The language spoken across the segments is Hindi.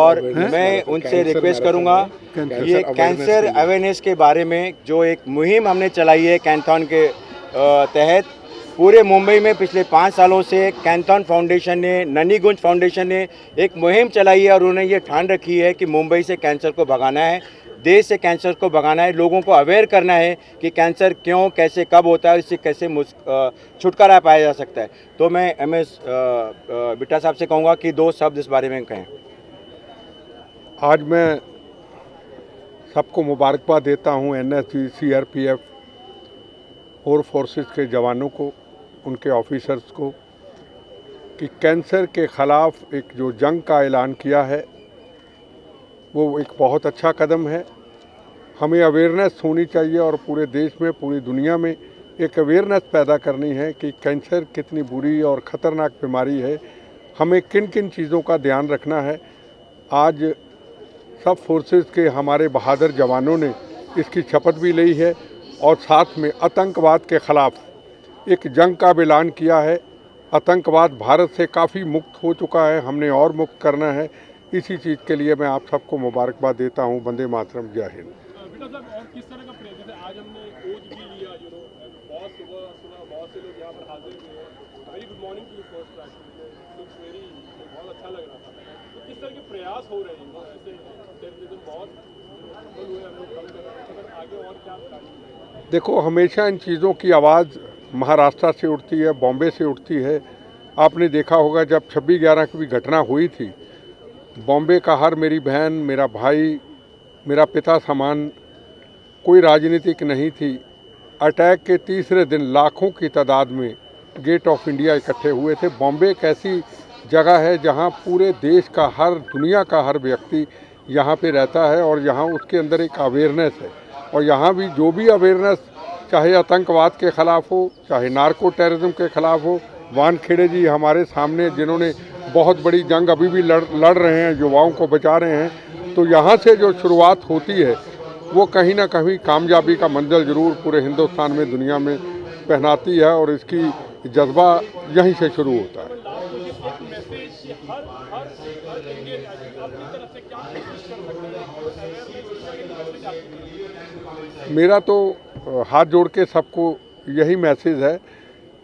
और मैं उनसे रिक्वेस्ट करूंगा ये कैंसर अवेयरनेस के बारे में जो एक मुहिम हमने चलाई है कैंथॉन के तहत पूरे मुंबई में पिछले 5 सालों से कैंथॉन फाउंडेशन ने, नन्ही गुंज फाउंडेशन ने एक मुहिम चलाई है और उन्होंने ये ठान रखी है कि मुंबई से कैंसर को भगाना है, देश से कैंसर को भगाना है, लोगों को अवेयर करना है कि कैंसर क्यों, कैसे, कब होता है, इससे कैसे छुटकारा पाया जा सकता है। तो मैं MS बिट्टा साहब से कहूँगा कि 2 शब्द इस बारे में कहें। आज मैं सबको मुबारकबाद देता हूँ NSG, CRPF और फोर्सेस के जवानों को, उनके ऑफिसर्स को, कि कैंसर के ख़िलाफ़ एक जो जंग का ऐलान किया है वो एक बहुत अच्छा कदम है। हमें अवेयरनेस होनी चाहिए और पूरे देश में, पूरी दुनिया में एक अवेयरनेस पैदा करनी है कि कैंसर कितनी बुरी और ख़तरनाक बीमारी है, हमें किन किन चीज़ों का ध्यान रखना है। आज सब फोर्सेस के हमारे बहादुर जवानों ने इसकी शपथ भी ली है और साथ में आतंकवाद के ख़िलाफ़ एक जंग का ऐलान किया है। आतंकवाद भारत से काफ़ी मुक्त हो चुका है, हमने और मुक्त करना है। इसी चीज़ के लिए मैं आप सबको मुबारकबाद देता हूँ। वंदे मातरम, जय हिंद। बेटा साहब, और किस तरह का प्रयास है? आज हमने ओथ भी लिया, बहुत सुबह बहुत से लोग यहाँ पर हाजिर हुए हैं। Very good morning to you first looks very, बहुत अच्छा लग रहा था। तो किस तरह के प्रयास हो रहे हैं? ऐसे टेररिज्म बहुत सफल हुए, हम लोग कम कर रहे हैं, आगे और क्या प्लानिंग? देखो, हमेशा इन चीज़ों की आवाज़ महाराष्ट्र से उठती है, बॉम्बे से उठती है। आपने देखा होगा जब 26/11 की भी घटना हुई थी, बॉम्बे का हर मेरी बहन, मेरा भाई, मेरा पिता समान, कोई राजनीतिक नहीं थी। अटैक के तीसरे दिन लाखों की तादाद में गेट ऑफ इंडिया इकट्ठे हुए थे। बॉम्बे एक ऐसी जगह है जहां पूरे देश का, हर दुनिया का हर व्यक्ति यहां पे रहता है और यहां उसके अंदर एक अवेयरनेस है। और यहां भी जो भी अवेयरनेस, चाहे आतंकवाद के ख़िलाफ़ हो, चाहे नार्को टेररिज्म के ख़िलाफ़ हो, वानखेड़े जी हमारे सामने जिन्होंने बहुत बड़ी जंग अभी भी लड़ रहे हैं, युवाओं को बचा रहे हैं। तो यहाँ से जो शुरुआत होती है वो कहीं ना कहीं कामयाबी का मंजिल ज़रूर पूरे हिंदुस्तान में, दुनिया में पहनाती है और इसकी जज्बा यहीं से शुरू होता है। मेरा तो हाथ जोड़ के सबको यही मैसेज है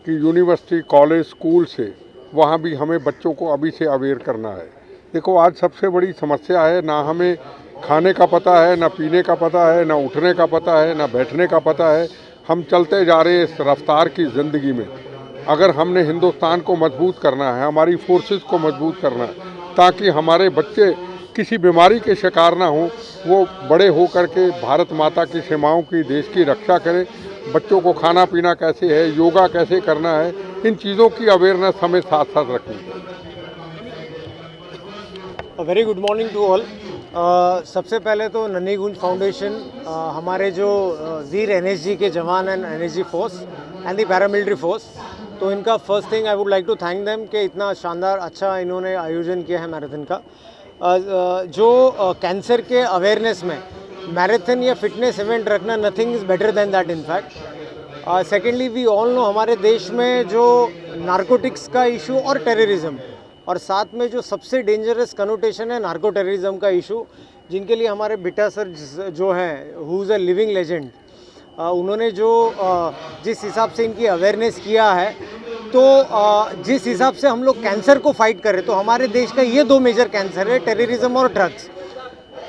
कि यूनिवर्सिटी, कॉलेज, स्कूल से वहाँ भी हमें बच्चों को अभी से अवेयर करना है। देखो, आज सबसे बड़ी समस्या है, ना हमें खाने का पता है, ना पीने का पता है, ना उठने का पता है, ना बैठने का पता है। हम चलते जा रहे हैं इस रफ्तार की ज़िंदगी में। अगर हमने हिंदुस्तान को मजबूत करना है, हमारी फोर्सेस को मजबूत करना है, ताकि हमारे बच्चे किसी बीमारी के शिकार ना हों, वो बड़े हो करके भारत माता की सीमाओं की, देश की रक्षा करें। बच्चों को खाना पीना कैसे है, योगा कैसे करना है, इन चीज़ों की अवेयरनेस हमें साथ साथ रखनी है। Very good morning to all. सबसे पहले तो नन्ही गुंज फाउंडेशन, हमारे जो वीर NSG के जवान हैं, NSG force and the paramilitary force, तो इनका first thing I would like to thank them कि इतना शानदार अच्छा इन्होंने आयोजन किया है मैराथन का। जो कैंसर के अवेयरनेस में मैराथन या फिटनेस इवेंट रखना, nothing is better than that in fact. Secondly, we all know हमारे देश में जो नारकोटिक्स का इशू और टेररिज्म, और साथ में जो सबसे डेंजरस कनोटेशन है नार्को टेररिज्म का इशू, जिनके लिए हमारे बिट्टा सर जो हैं, who is a living legend, उन्होंने जो जिस हिसाब से इनकी अवेयरनेस किया है, तो जिस हिसाब से हम लोग कैंसर को फाइट करें, तो हमारे देश का ये 2 मेजर कैंसर है, टेररिज्म और ड्रग्स।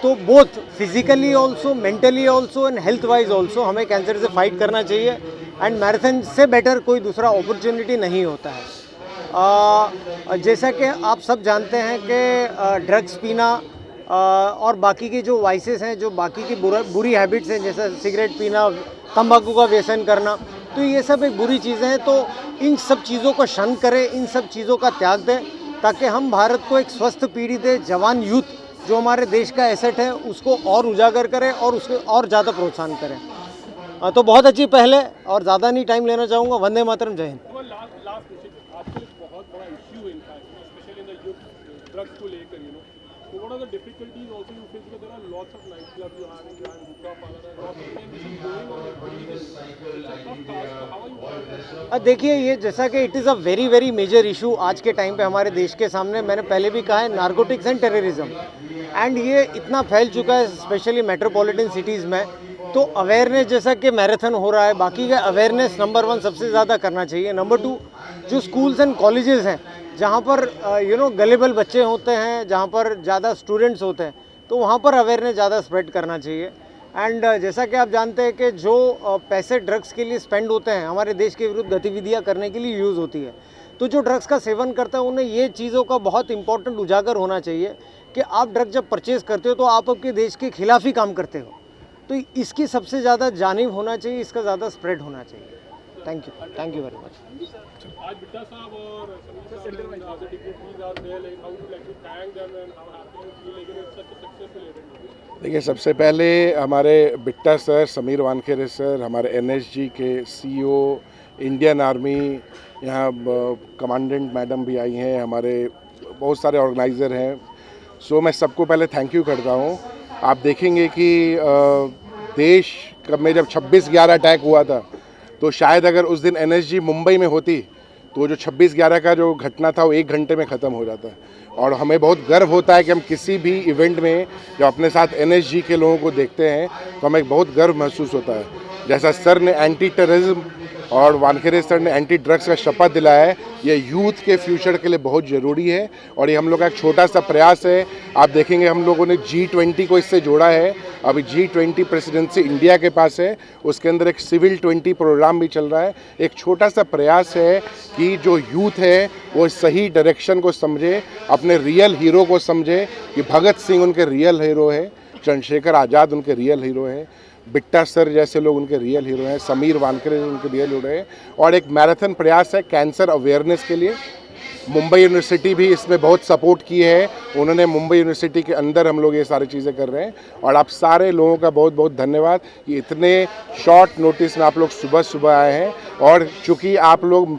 तो both physically also, mentally also and health wise also हमें कैंसर से फाइट करना चाहिए। एंड मैराथन से बेटर कोई दूसरा अपॉर्चुनिटी नहीं होता है। जैसा कि आप सब जानते हैं कि ड्रग्स पीना और बाकी की जो वाइसेस हैं, जो बाकी की बुरी हैबिट्स हैं, जैसे सिगरेट पीना, तंबाकू का व्यसन करना, तो ये सब एक बुरी चीज़ें हैं। तो इन सब चीज़ों को शन करें, इन सब चीज़ों का त्याग दें, ताकि हम भारत को एक स्वस्थ पीढ़ी दें, जवान यूथ जो हमारे देश का एसेट है उसको और उजागर करें और उसको और ज़्यादा प्रोत्साहन करें। तो बहुत अच्छी पहल है और ज़्यादा नहीं टाइम लेना चाहूँगा। वंदे मातरम, जय हिंद। बहुत बड़ा इश्यू है specially in the youth, drugs को लेकर, so what are the difficulties also you face, because there are lots of night clubs you have in Jalan, hookah parlor, lots of things going on देखिए, ये जैसा कि it is a very very major issue आज के टाइम पे हमारे देश के सामने। मैंने पहले भी कहा है, नारकोटिक्स एंड टेररिज्म, एंड ये इतना फैल चुका है स्पेशली मेट्रोपॉलिटन सिटीज़ में। तो अवेयरनेस, जैसा कि मैराथन हो रहा है, बाकी का अवेयरनेस नंबर 1 सबसे ज़्यादा करना चाहिए। नंबर 2, जो स्कूल्स एंड कॉलेजेस हैं जहाँ पर गलेबल बच्चे होते हैं, जहाँ पर ज़्यादा स्टूडेंट्स होते हैं, तो वहाँ पर अवेयरनेस ज़्यादा स्प्रेड करना चाहिए। एंड जैसा कि आप जानते हैं कि जो पैसे ड्रग्स के लिए स्पेंड होते हैं, हमारे देश के विरुद्ध गतिविधियां करने के लिए यूज़ होती है। तो जो ड्रग्स का सेवन करते हैं, उन्हें ये चीज़ों का बहुत इंपॉर्टेंट उजागर होना चाहिए कि आप ड्रग जब परचेज़ करते हो तो आप आपके देश के खिलाफ ही काम करते हो। तो इसकी सबसे ज़्यादा जानिब होना चाहिए, इसका ज़्यादा स्प्रेड होना चाहिए। Thank you very much. आज बिट्टा साहब और समीर साहब as a dignitaries are there, like how would you like to thank them and how happy you feel like it's such a successful event? देखिए, सबसे पहले हमारे बिट्टा सर, समीर वानखेड़े सर, हमारे एनएसजी के सीईओ, इंडियन आर्मी, यहाँ कमांडेंट मैडम भी आई हैं, हमारे बहुत सारे ऑर्गेनाइज़र हैं। सो मैं सबको पहले थैंक यू करता हूँ। आप देखेंगे कि देश में जब 26/11 अटैक हुआ था, तो शायद अगर उस दिन एनएसजी मुंबई में होती तो जो 26/11 का जो घटना था वो 1 घंटे में ख़त्म हो जाता। और हमें बहुत गर्व होता है कि हम किसी भी इवेंट में जब अपने साथ एनएसजी के लोगों को देखते हैं तो हमें बहुत गर्व महसूस होता है। जैसा सर ने एंटी टेररिज्म और वानखेड़े सर ने एंटी ड्रग्स का शपथ दिलाया है, ये यूथ के फ्यूचर के लिए बहुत ज़रूरी है। और ये हम लोग का एक छोटा सा प्रयास है। आप देखेंगे हम लोगों ने G20 को इससे जोड़ा है। अभी G20 प्रेसिडेंसी इंडिया के पास है, उसके अंदर एक सिविल 20 प्रोग्राम भी चल रहा है। एक छोटा सा प्रयास है कि जो यूथ है वो सही डायरेक्शन को समझे, अपने रियल हीरो को समझे कि भगत सिंह उनके रियल हीरो है, चंद्रशेखर आज़ाद उनके रियल हीरो हैं, बिट्टा सर जैसे लोग उनके रियल हीरो हैं, समीर वानखेड़े उनके रियल हीरो हैं। और एक मैराथन प्रयास है कैंसर अवेयरनेस के लिए। मुंबई यूनिवर्सिटी भी इसमें बहुत सपोर्ट की है। उन्होंने मुंबई यूनिवर्सिटी के अंदर हम लोग ये सारी चीज़ें कर रहे हैं। और आप सारे लोगों का बहुत बहुत धन्यवाद कि इतने शॉर्ट नोटिस में आप लोग सुबह सुबह आए हैं। और चूँकि आप लोग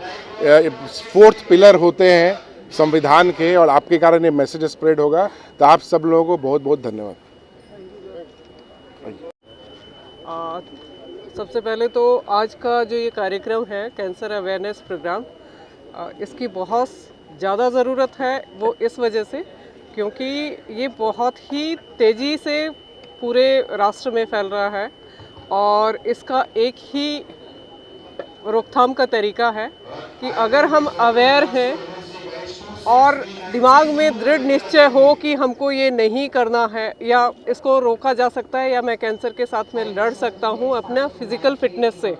4th पिलर होते हैं संविधान के, और आपके कारण ये मैसेज स्प्रेड होगा, तो आप सब लोगों को बहुत बहुत धन्यवाद। सबसे पहले तो आज का जो ये कार्यक्रम है कैंसर अवेयरनेस प्रोग्राम, इसकी बहुत ज़्यादा ज़रूरत है। वो इस वजह से क्योंकि ये बहुत ही तेज़ी से पूरे राष्ट्र में फैल रहा है और इसका एक ही रोकथाम का तरीका है कि अगर हम अवेयर हैं और दिमाग में दृढ़ निश्चय हो कि हमको ये नहीं करना है या इसको रोका जा सकता है या मैं कैंसर के साथ में लड़ सकता हूँ अपना फिज़िकल फिटनेस से,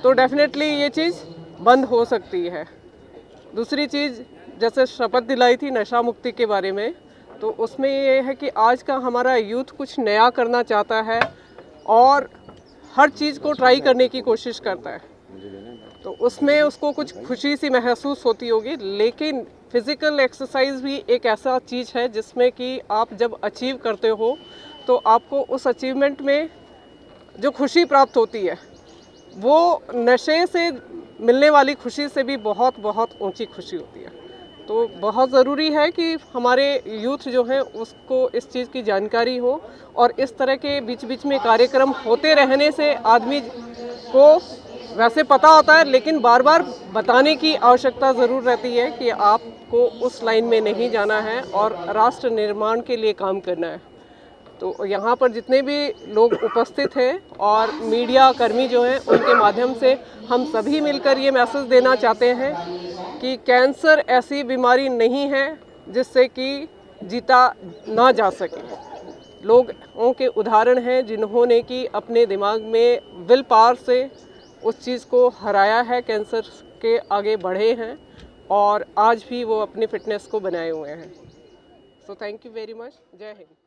तो डेफिनेटली ये चीज़ बंद हो सकती है। दूसरी चीज़, जैसे शपथ दिलाई थी नशा मुक्ति के बारे में, तो उसमें ये है कि आज का हमारा यूथ कुछ नया करना चाहता है और हर चीज़ को ट्राई करने की कोशिश करता है, तो उसमें उसको कुछ खुशी सी महसूस होती होगी। लेकिन फिज़िकल एक्सरसाइज भी एक ऐसा चीज़ है जिसमें कि आप जब अचीव करते हो तो आपको उस अचीवमेंट में जो खुशी प्राप्त होती है वो नशे से मिलने वाली खुशी से भी बहुत बहुत ऊंची खुशी होती है। तो बहुत ज़रूरी है कि हमारे यूथ जो है उसको इस चीज़ की जानकारी हो और इस तरह के बीच बीच में कार्यक्रम होते रहने से आदमी को वैसे पता होता है, लेकिन बार बार बताने की आवश्यकता ज़रूर रहती है कि आपको उस लाइन में नहीं जाना है और राष्ट्र निर्माण के लिए काम करना है। तो यहाँ पर जितने भी लोग उपस्थित हैं और मीडिया कर्मी जो हैं, उनके माध्यम से हम सभी मिलकर ये मैसेज देना चाहते हैं कि कैंसर ऐसी बीमारी नहीं है जिससे कि जीता ना जा सके। लोगों के उदाहरण हैं जिन्होंने कि अपने दिमाग में विल पावर से उस चीज़ को हराया है, कैंसर के आगे बढ़े हैं और आज भी वो अपनी फिटनेस को बनाए हुए हैं। So thank you very much. जय हिंद।